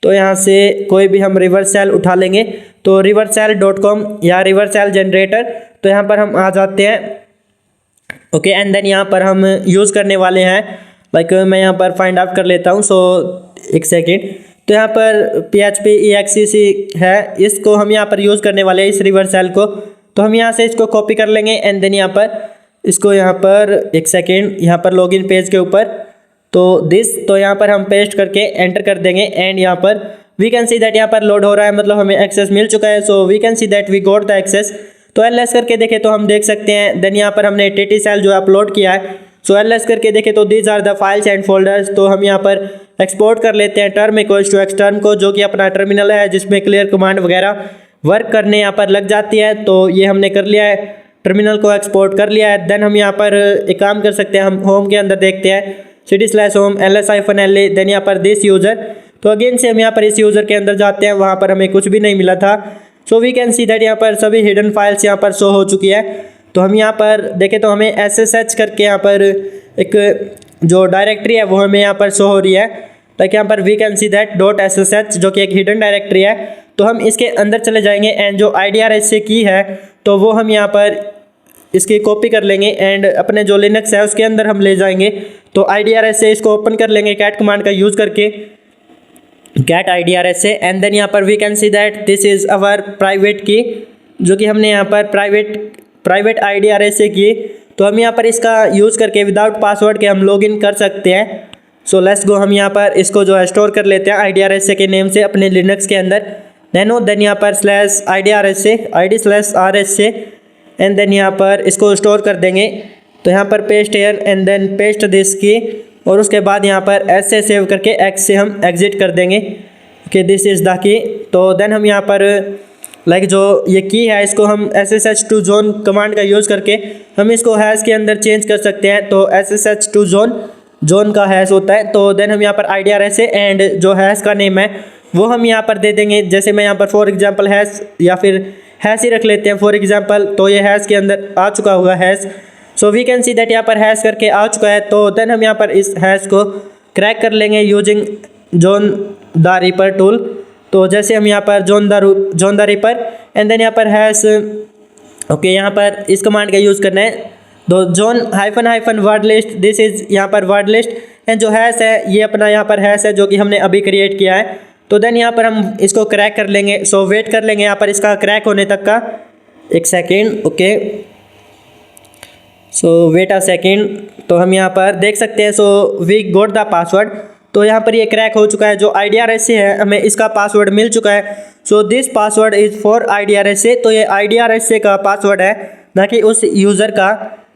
तो यहाँ से कोई भी हम रिवरसेल उठा लेंगे, तो rivercell.com या रिवरसेल जनरेटर, तो यहाँ पर हम आ जाते हैं। ओके एंड देन यहाँ पर हम यूज़ करने वाले हैं, लाइक मैं यहाँ पर फाइंड आउट कर लेता हूँ। सो एक सेकेंड, तो यहाँ पर PHP EXEC है, इसको हम यहाँ पर यूज़ करने वाले हैं, इस रिवरसेल को। तो हम यहाँ से इसको कॉपी कर लेंगे एंड देन यहाँ पर इसको यहाँ पर एक सेकेंड यहाँ पर लॉगिन पेज के ऊपर, तो यहाँ पर हम पेस्ट करके एंटर कर देंगे एंड यहाँ पर वी कैन सी दैट यहाँ पर लोड हो रहा है, मतलब हमें एक्सेस मिल चुका है। So we can see that we got the access. तो एलएस करके देखें तो हम देख सकते हैं। देन यहाँ पर हमने TTCell जो अपलोड किया है, सो एलएस करके देखें तो these are the files and folders. तो हम यहाँ पर एक्सपोर्ट कर लेते हैं टर्म इक्वल्स टू एक्सटर्म को, जो कि अपना टर्मिनल है जिसमें क्लियर कमांड वगैरह वर्क करने यहाँ पर लग जाती है। तो ये हमने कर लिया है, टर्मिनल को एक्सपोर्ट कर लिया है। देन हम यहाँ पर एक काम कर सकते हैं, हम होम के अंदर देखते हैं cd/home ls-la, देन यहाँ पर दिस यूज़र। तो अगेन से हम यहाँ पर इस यूज़र के अंदर जाते हैं, वहाँ पर हमें कुछ भी नहीं मिला था। So we can see that यहाँ पर सभी हिडन फाइल्स यहाँ पर शो हो चुकी है। तो हम यहाँ पर देखें तो हमें SSH करके यहाँ पर एक जो डायरेक्टरी है वो हमें यहाँ पर शो हो रही है, लाइक यहाँ पर we can see that .ssh जो कि एक हिडन डायरेक्टरी है। तो हम इसके अंदर चले जाएंगे एंड जो IDRSA की है तो वो हम यहाँ पर इसकी कॉपी कर लेंगे एंड अपने जो लिनक्स है उसके अंदर हम ले जाएंगे। तो IDRSA इसको ओपन कर लेंगे कैट कमांड का यूज़ करके, गेट IDRSA एंड देन यहाँ पर we can see that this is our private key, जो कि हमने यहाँ पर प्राइवेट IDRSA की। तो हम यहाँ पर इसका यूज़ करके विदाउट पासवर्ड के हम लॉगिन कर सकते हैं। सो लेट्स गो, हम यहाँ पर इसको जो है स्टोर कर लेते हैं IDRSA के नेम से अपने लिनक्स के अंदर। देन यहाँ पर /IDRSA ID/RSA एंड देन यहाँ पर इसको स्टोर कर देंगे। तो यहाँ पर paste here and then paste this key, और उसके बाद यहाँ पर S से सेव करके X से हम एग्जिट कर देंगे। Okay this is the key. तो देन हम यहाँ पर लाइक जो ये की है इसको हम SSH to zone कमांड का यूज़ करके हम इसको हैश के अंदर चेंज कर सकते हैं। तो SSH to zone का हैश होता है। तो देन हम यहाँ पर IDRSA एंड जो हैश का नेम है वो हम यहाँ पर दे देंगे। जैसे मैं यहाँ पर फॉर एग्जांपल हैश या फिर हैश ही रख लेते हैं फॉर एग्जांपल। तो ये हैश के अंदर आ चुका होगा hash. So we can see that यहाँ पर हैश करके आ चुका है। तो देन हम यहाँ पर इस हैश को क्रैक कर लेंगे using John the Ripper tool. तो जैसे हम यहाँ पर John the Ripper and then यहाँ पर हैश, ओके यहाँ पर इस कमांड का यूज़ करना है। दो John -- word list, this is यहाँ पर वर्ड लिस्ट एंड जो हैश है ये अपना यहाँ पर हैश है जो कि हमने अभी क्रिएट किया है। तो देन यहाँ पर हम इसको क्रैक कर लेंगे। सो वेट कर लेंगे यहाँ पर इसका क्रैक होने तक का, एक second. Okay so wait a second. तो हम यहाँ पर देख सकते हैं, so we got the password. तो यहाँ पर ये क्रैक हो चुका है। जो IDRSA है हमें इसका पासवर्ड मिल चुका है। सो this password is for IDRSA। तो ये IDRSA का पासवर्ड है, ना कि उस यूज़र का।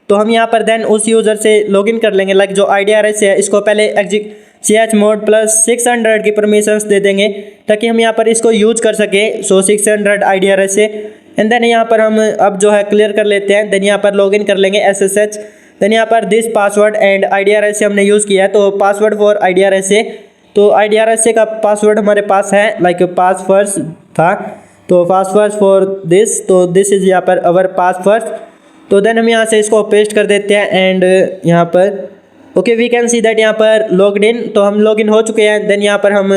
तो हम यहाँ पर देन उस यूज़र से लॉगिन कर लेंगे। लाइक जो IDRSA है इसको पहले chmod +600 की परमिशंस दे देंगे ताकि हम यहाँ पर इसको यूज कर सके। सो 600 IDRSA एंड देन यहाँ पर हम अब जो है क्लियर कर लेते हैं। देन यहाँ पर लॉगिन कर लेंगे SSH। देन यहाँ पर दिस पासवर्ड एंड IDRSA हमने यूज़ किया है। तो पासवर्ड फॉर IDRSA, तो IDRSA का पासवर्ड हमारे पास है, लाइक पासवर्ड था। तो पासवर्ड फॉर दिस, तो दिस इज़ यहाँ पर अवर पासवर्ड। तो देन हम यहाँ से इसको पेस्ट कर देते हैं एंड यहाँ पर okay we can see that यहाँ पर लॉग्ड इन। तो हम लॉगिन हो चुके हैं। देन यहाँ पर हम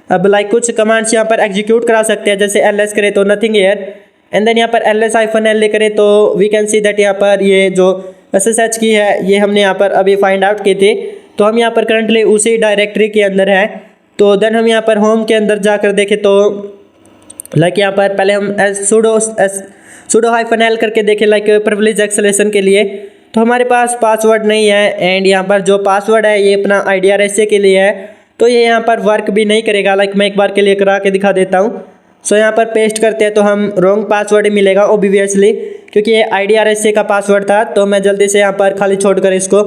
अब लाइक कुछ कमांड्स यहाँ पर एग्जीक्यूट करा सकते हैं। जैसे ls करें तो नथिंग हियर एंड देन यहाँ पर ls-la करें तो वी कैन सी दैट यहाँ पर ये जो SSH की है ये हमने यहाँ पर अभी फाइंड आउट किए थे। तो हम यहाँ पर करंटली उसी डायरेक्टरी के अंदर है। तो देन हम यहाँ पर होम के अंदर जाकर देखें तो लाइक यहाँ पर पहले हम sudo-l करके देखें लाइक प्रिविलेज एक्सेलेशन के लिए। तो हमारे पास पासवर्ड नहीं है एंड यहाँ पर जो पासवर्ड है ये अपना IDRSA के लिए है। तो ये यहाँ पर वर्क भी नहीं करेगा। लाइक मैं एक बार के लिए करा के दिखा देता हूँ। सो यहाँ पर पेस्ट करते हैं तो हम रॉन्ग पासवर्ड ही मिलेगा ऑब्वियसली, क्योंकि ये IDRSA का पासवर्ड था। तो मैं जल्दी से यहाँ पर खाली छोड़कर इसको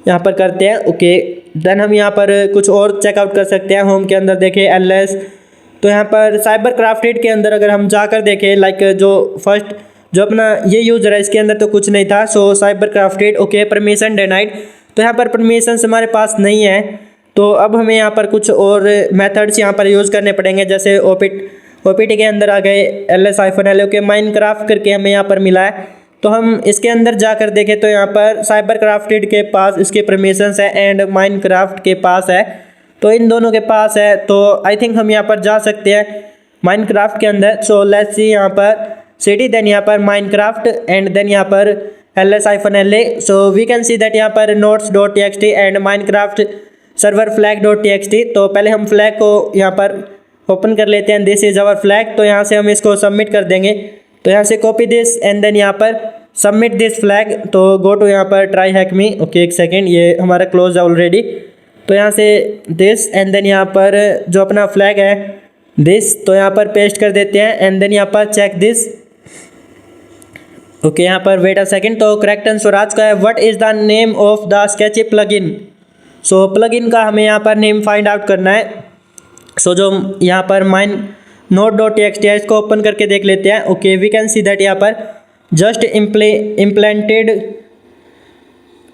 यहाँ पर करते हैं। ओके देन हम यहाँ पर कुछ और चेकआउट कर सकते हैं। होम के अंदर देखें ls। तो यहाँ पर साइबर क्राफ्टेड के अंदर अगर हम जाकर देखें लाइक जो फर्स्ट जो अपना ये यूज़र है इसके अंदर तो कुछ नहीं था। सो cyber crafted okay permission denied. तो यहाँ पर परमिशन हमारे पास नहीं है। तो अब हमें यहाँ पर कुछ और मेथड्स यहाँ पर यूज़ करने पड़ेंगे, जैसे ओपीटी के अंदर आ गए ls-l ओके माइनक्राफ्ट करके हमें यहाँ पर मिला है। तो हम इसके अंदर जाकर देखें तो यहाँ पर साइबरक्राफ्टेड के पास इसके परमिशंस है एंड माइनक्राफ्ट के पास है, तो इन दोनों के पास है। तो आई थिंक हम यहाँ पर जा सकते हैं माइनक्राफ्ट के अंदर। सो लेट्स सी यहाँ पर cd, देन यहाँ पर माइनक्राफ्ट एंड देन यहाँ पर ls-la। So we can see that यहाँ पर notes.txt and Minecraft server flag.txt। तो पहले हम फ्लैग को यहाँ पर ओपन कर लेते हैं, दिस इज आवर फ्लैग। तो यहाँ से हम इसको सबमिट कर देंगे, तो यहाँ से कॉपी दिस एंड देन यहाँ पर सबमिट दिस फ्लैग। तो गो टू यहाँ पर ट्राई हैक मी, ओके एक सेकेंड, ये हमारा क्लोज है ऑलरेडी। तो यहाँ से दिस एंड देन यहाँ पर जो अपना फ्लैग है दिस, तो यहाँ पर पेस्ट कर देते हैं एंड देन यहाँ पर चेक दिस, ओके यहाँ पर वेट अ सेकेंड। तो करेक्ट आंसर आज का है what is the name of the sketchy plugin. So plugin का हमें यहाँ पर नेम फाइंड आउट करना है। सो जो यहाँ पर माइन node.txt है, इसको ओपन करके देख लेते हैं। Okay we can see that यहाँ पर just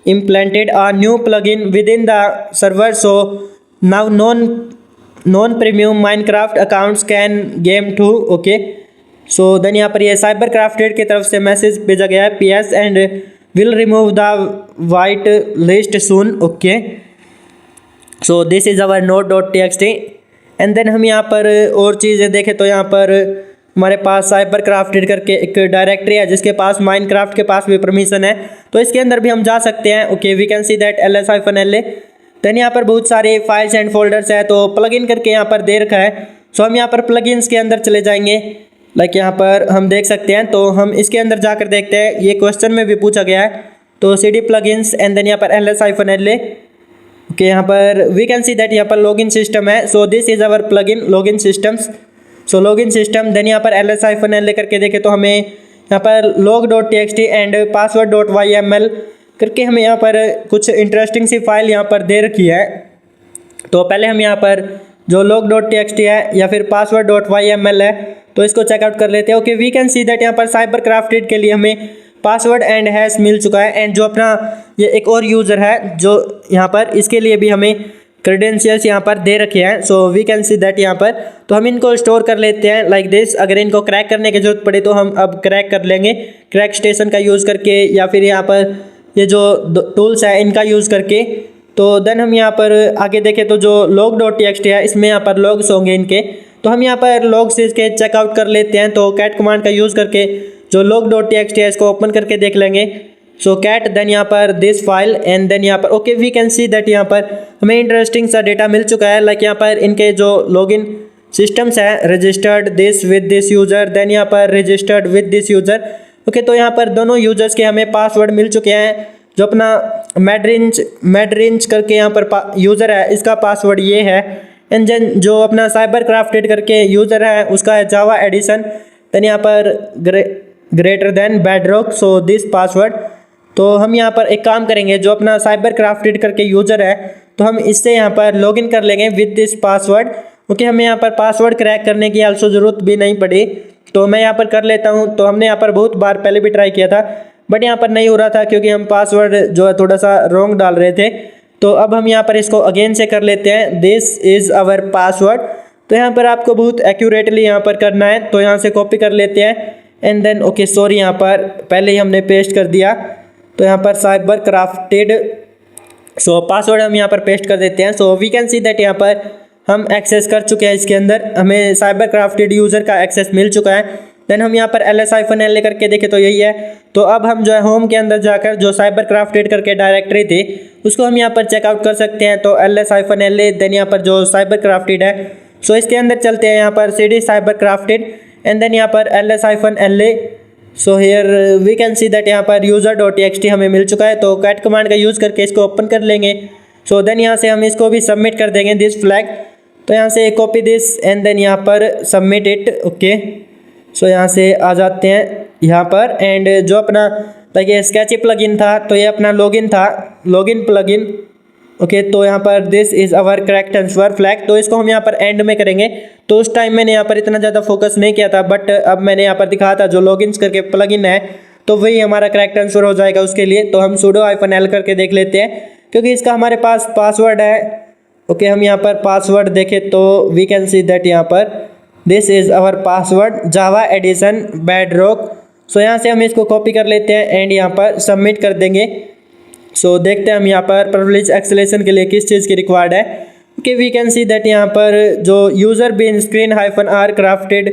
implemented a new plugin within the server, so now non premium Minecraft accounts can game too, okay. So then यहाँ पर ये साइबरक्राफ्टेड की तरफ से मैसेज भेजा गया है, PS and will remove the white list soon, okay. So this is our node.txt and then हम यहाँ पर और चीज़ें देखें तो यहाँ पर हमारे पास साइबरक्राफ्टेड करके एक डायरेक्टरी है जिसके पास माइनक्राफ्ट के पास भी परमिशन है, तो इसके अंदर भी हम जा सकते हैं। Okay we can see that ls-la। Then यहाँ पर बहुत सारे फाइल्स एंड फोल्डर्स है, तो प्लगइन करके यहाँ पर दे रखा है। सो हम यहाँ पर प्लगइन्स के अंदर चले जाएंगे, लाइक यहाँ पर हम देख सकते हैं। तो हम इसके अंदर जाकर देखते हैं, ये क्वेश्चन में भी पूछा गया है। तो cd प्लगइन्स एंड देन यहाँ पर ls-la, ओके यहाँ पर वी कैन सी दैट यहाँ पर लॉगिन सिस्टम है। सो this is our plugin login systems. So login system then यहाँ पर ls-la करके देखें तो हमें यहाँ पर log.txt एंड password.yml करके हमें यहाँ पर कुछ इंटरेस्टिंग सी फाइल यहाँ पर दे रखी है। तो पहले हम यहाँ पर जो log.txt है या फिर password.yml है, तो इसको चेकआउट कर लेते हैं। Okay we can see that यहाँ पर साइबरक्राफ्टेड के लिए हमें पासवर्ड एंड हैश मिल चुका है एंड जो अपना ये एक और यूज़र है जो यहाँ पर, इसके लिए भी हमें क्रेडेंशियल्स यहाँ पर दे रखे हैं। So we can see that यहाँ पर, तो हम इनको स्टोर कर लेते हैं लाइक दिस। अगर इनको क्रैक करने की जरूरत पड़े तो हम अब क्रैक कर लेंगे क्रैक स्टेशन का यूज़ करके, या फिर यहाँ पर ये जो टूल्स है इनका यूज़ करके। तो देन हम यहाँ पर आगे देखें तो जो log.txt है इसमें यहाँ पर लॉग्स होंगे इनके, तो हम यहाँ पर लॉग्स इसके चेकआउट कर लेते हैं। तो कैट कमांड का यूज़ करके जो log.txt है इसको ओपन करके देख लेंगे। सो कैट देन यहाँ पर दिस फाइल एंड देन यहाँ पर okay we can see that यहाँ पर हमें इंटरेस्टिंग सा डेटा मिल चुका है, लाइक यहाँ पर इनके जो लॉगिन सिस्टम्स है registered this with this user, then यहाँ पर registered with this user, okay. तो यहाँ पर दोनों यूजर्स के हमें पासवर्ड मिल चुके हैं। जो अपना मैडरिंच करके यहाँ पर यूज़र है इसका पासवर्ड ये है, एंड देन जो अपना साइबरक्राफ्टेड करके यूज़र है उसका है जावा एडिशन, देन यहाँ पर greater than bedrock, so this password. तो हम यहाँ पर एक काम करेंगे, जो अपना साइबरक्राफ्टेड करके यूज़र है तो हम इससे यहाँ पर लॉगिन कर लेंगे विद दिस पासवर्ड, ओके। हमें यहाँ पर पासवर्ड क्रैक करने की आल्सो ज़रूरत भी नहीं पड़ी, तो मैं यहाँ पर कर लेता हूँ। तो हमने यहाँ पर बहुत बार पहले भी ट्राई किया था बट यहाँ पर नहीं हो रहा था क्योंकि हम पासवर्ड जो है थोड़ा सा रॉन्ग डाल रहे थे। तो अब हम यहाँ पर इसको अगेन से कर लेते हैं, दिस इज़ आवर पासवर्ड। तो यहाँ पर आपको बहुत एक्यूरेटली यहाँ पर करना है, तो यहाँ से कॉपी कर लेते हैं एंड देन ओके सॉरी यहाँ पर पहले ही हमने पेस्ट कर दिया। तो यहाँ पर साइबरक्राफ्टेड, सो पासवर्ड हम यहाँ पर पेस्ट कर देते हैं। So we can see that यहाँ पर हम एक्सेस कर चुके हैं, इसके अंदर हमें साइबरक्राफ्टेड यूज़र का एक्सेस मिल चुका है। देन हम यहाँ पर ls-la करके देखें तो यही है। तो अब हम जो है होम के अंदर जाकर जो साइबरक्राफ्टेड करके डायरेक्टरी थी उसको हम यहाँ पर चेकआउट कर सकते हैं। तो ls-la देन यहाँ पर जो साइबरक्राफ्टेड है, सो इसके अंदर चलते हैं यहाँ पर cd साइबरक्राफ्टेड एंड देन यहाँ पर ls-la। So here we can see that यहाँ पर user.txt हमें मिल चुका है। तो कैट कमांड का यूज़ करके इसको ओपन कर लेंगे। सो देन यहाँ से हम इसको भी सबमिट कर देंगे दिस फ्लैग। तो यहाँ से कॉपी दिस एंड देन यहाँ पर सबमिट इट, ओके। सो यहाँ से आ जाते हैं यहाँ पर एंड जो अपना लाइक ये स्केची प्लगइन था तो ये अपना लॉगिन था, लॉगिन प्लगइन, ओके। तो यहाँ पर this is our correct answer flag. तो इसको हम यहाँ पर एंड में करेंगे। तो उस टाइम मैंने यहाँ पर इतना ज़्यादा फोकस नहीं किया था, बट अब मैंने यहाँ पर दिखाया था जो लॉगिन्स करके प्लगइन है तो वही हमारा करेक्ट आंसर हो जाएगा उसके लिए। तो हम sudo -l करके देख लेते हैं क्योंकि इसका हमारे पास पासवर्ड है ओके हम यहाँ पर पासवर्ड देखें तो वी कैन सी दैट यहाँ पर this is our password Java edition Bedrock. So यहाँ से हम इसको कॉपी कर लेते हैं एंड यहाँ पर सबमिट कर देंगे। सो देखते हैं हम यहाँ पर प्रिविलेज एक्सेलेशन के लिए किस चीज़ की रिक्वायर्ड है। Okay we can see that यहाँ पर जो user bin screen -r crafted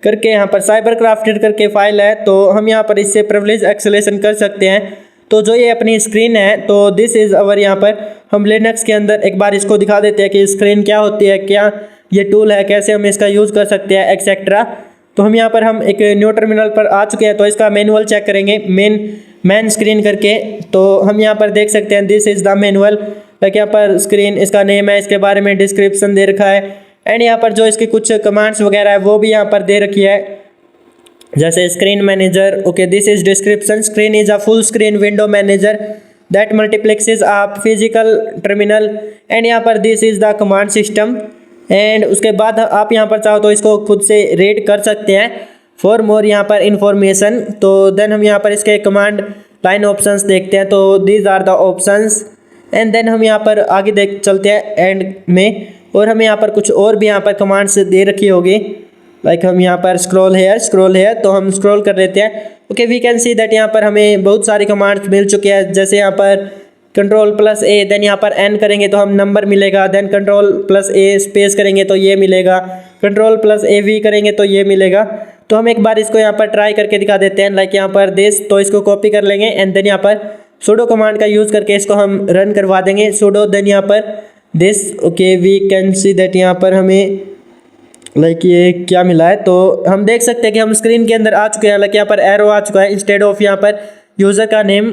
करके यहाँ पर साइबर क्राफ्टेड करके फाइल है, तो हम यहाँ पर इससे प्रिविलेज एक्सेलेशन कर सकते हैं। तो जो ये अपनी स्क्रीन है तो दिस इज़ अवर, यहाँ पर हम लिनक्स के अंदर एक बार इसको दिखा देते हैं कि स्क्रीन क्या होती है, क्या ये टूल है, कैसे हम इसका यूज़ कर सकते हैं एक्सेट्रा। तो हम यहाँ पर हम एक न्यू टर्मिनल पर आ चुके हैं, तो इसका मैनुअल चेक करेंगे मेन स्क्रीन करके। तो हम यहाँ पर देख सकते हैं this is the manual, like यहाँ पर स्क्रीन इसका नेम है, इसके बारे में डिस्क्रिप्शन दे रखा है एंड यहाँ पर जो इसकी कुछ कमांड्स वगैरह है वो भी यहाँ पर दे रखी है, जैसे screen manager. Okay this is description, screen is a full screen window manager that multiplexes a physical terminal and यहाँ पर this is the command system. And उसके बाद आप यहाँ पर चाहो तो इसको खुद से रीड कर सकते हैं फॉर मोर यहाँ पर इंफॉर्मेशन। तो देन हम यहाँ पर इसके कमांड लाइन ऑप्शंस देखते हैं, तो these are the options and then हम यहाँ पर आगे देख चलते हैं एंड में, और हमें यहाँ पर कुछ और भी यहाँ पर कमांड्स दे रखी होगी, लाइक हम यहाँ पर स्क्रॉल हेयर तो हम स्क्रॉल कर लेते हैं। Okay we can see that यहाँ पर हमें बहुत सारी कमांड्स मिल चुके हैं, जैसे यहाँ पर Ctrl+A, देन यहाँ पर N करेंगे तो हम नंबर मिलेगा, देन Ctrl+A स्पेस करेंगे तो ये मिलेगा, Ctrl+AV करेंगे तो ये मिलेगा। तो हम एक बार इसको यहाँ पर ट्राई करके दिखा देते हैं, लाइक यहाँ पर दिस, तो इसको कॉपी कर लेंगे एंड देन यहाँ पर सुडो कमांड का यूज़ करके इसको हम रन करवा देंगे, सुडो देन यहाँ पर this. Okay we can see that यहाँ पर हमें लाइक ये क्या मिला है, तो हम देख सकते हैं कि हम स्क्रीन के अंदर आ चुके हैं, लाइक यहाँ पर एरो आ चुका है इंस्टेड ऑफ यहाँ पर यूज़र का नेम।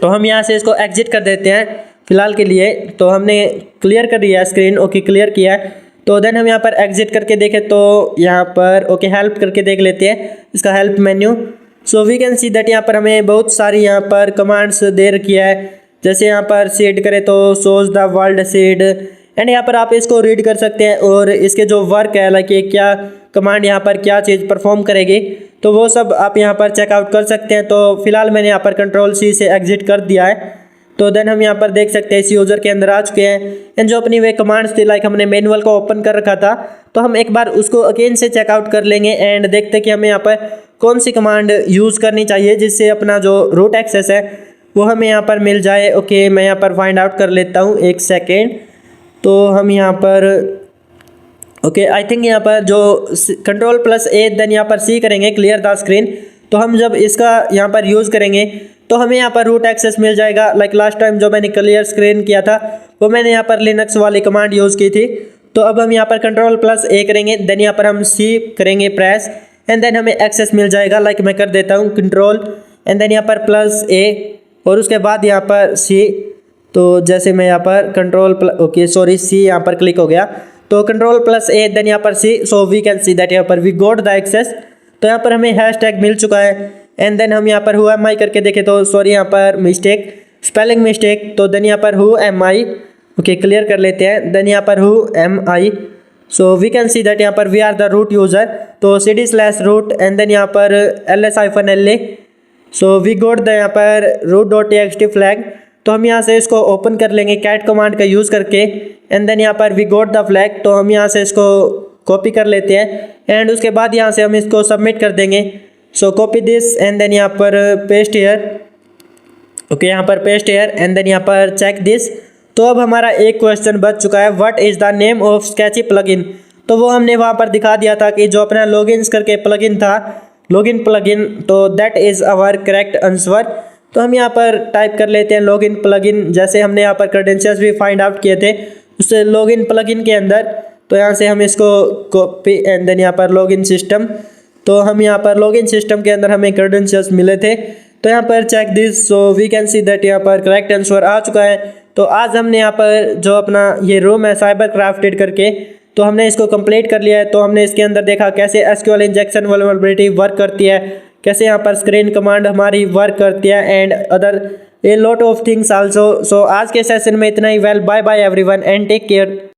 तो हम यहाँ से इसको एग्जिट कर देते हैं फिलहाल के लिए। तो हमने क्लियर कर दिया है स्क्रीन, ओके क्लियर किया है। तो देन हम यहाँ पर एग्जिट करके देखें तो यहाँ पर ओके हेल्प करके देख लेते हैं इसका help menu. So we can see that यहाँ पर हमें बहुत सारी यहाँ पर कमांड्स दे रखी है, जैसे यहाँ पर सीड करें तो shows the world seed and यहाँ पर आप इसको रीड कर सकते हैं, और इसके जो वर्क है लाइक ये क्या कमांड यहाँ पर क्या चीज़ परफॉर्म करेगी, तो वो सब आप यहाँ पर चेकआउट कर सकते हैं। तो फिलहाल मैंने यहाँ पर Ctrl+C से एग्जिट कर दिया है। तो देन हम यहाँ पर देख सकते हैं इस यूज़र के अंदर आ चुके हैं एंड जो अपनी वे कमांड्स थी लाइक हमने मैनुअल को ओपन कर रखा था, तो हम एक बार उसको अगेन से चेकआउट कर लेंगे एंड देखते हैं कि हमें यहाँ पर कौन सी कमांड यूज़ करनी चाहिए जिससे अपना जो रूट एक्सेस है वो हमें यहाँ पर मिल जाए। ओके मैं यहाँ पर फाइंड आउट कर लेता हूँ, एक सेकेंड। तो हम यहाँ पर ओके आई थिंक यहाँ पर जो Ctrl+A देन यहाँ पर C करेंगे क्लियर द स्क्रीन, तो हम जब इसका यहाँ पर यूज़ करेंगे तो हमें यहाँ पर रूट एक्सेस मिल जाएगा। लाइक लास्ट टाइम जो मैंने क्लियर स्क्रीन किया था वो मैंने यहाँ पर लिनक्स वाली कमांड यूज़ की थी। तो अब हम यहाँ पर Ctrl+A करेंगे, देन यहाँ पर हम C करेंगे प्रेस एंड देन हमें एक्सेस मिल जाएगा। लाइक मैं कर देता हूँ Ctrl एंड देन यहाँ पर +A और उसके बाद यहाँ पर C। तो जैसे मैं यहाँ पर C यहाँ पर क्लिक हो गया, तो Ctrl+A देन यहाँ पर C। So we can see that यहाँ पर वी गॉट द एक्सेस। तो यहाँ पर हमें हैशटैग मिल चुका है एंड देन हम यहाँ पर हु एम आई करके देखें तो सॉरी यहाँ पर मिस्टेक, स्पेलिंग मिस्टेक। तो देन यहाँ पर who am I, okay clear कर लेते हैं, देन यहाँ पर who am I. So we can see that यहाँ पर we are the root user, तो cd/root एंड देन यहाँ पर ls-la। So we got the यहाँ पर root.txt फ्लैग। तो हम यहाँ से इसको ओपन कर लेंगे कैट कमांड का यूज़ करके एंड देन यहाँ पर वी गॉट द फ्लैग। तो हम यहाँ से इसको कॉपी कर लेते हैं एंड उसके बाद यहाँ से हम इसको सबमिट कर देंगे। So copy this and then यहाँ पर पेस्ट हेयर, ओके यहाँ पर पेस्ट हेयर एंड देन यहाँ पर चेक दिस। तो अब हमारा एक क्वेश्चन बच चुका है, what is the name of sketchy plugin. तो वो हमने वहाँ पर दिखा दिया था कि जो अपना लॉगिन्स करके प्लगइन था, लॉगिन प्लगइन, तो that is our correct answer. तो हम यहाँ पर टाइप कर लेते हैं लॉगिन प्लगइन, जैसे हमने यहाँ पर क्रेडेंशियल्स भी फाइंड आउट किए थे उस लॉगिन प्लगइन के अंदर। तो यहाँ से हम इसको कॉपी एंड देन यहाँ पर लॉगिन सिस्टम। तो हम यहाँ पर लॉगिन सिस्टम के अंदर हमें क्रेडेंशियल्स मिले थे, तो यहाँ पर check this. So we can see that यहाँ पर करेक्ट आंसर आ चुका है। तो आज हमने यहाँ पर जो अपना ये रूम है साइबर क्राफ्टेड करके, तो हमने इसको कंप्लीट कर लिया है। तो हमने इसके अंदर देखा कैसे एसक्यूएल इंजेक्शन वल्नरेबिलिटी वर्क करती है, कैसे यहाँ पर स्क्रीन कमांड हमारी वर्क करती है and other a lot of things also. सो आज के सेशन में इतना ही। Well bye bye everyone and take care.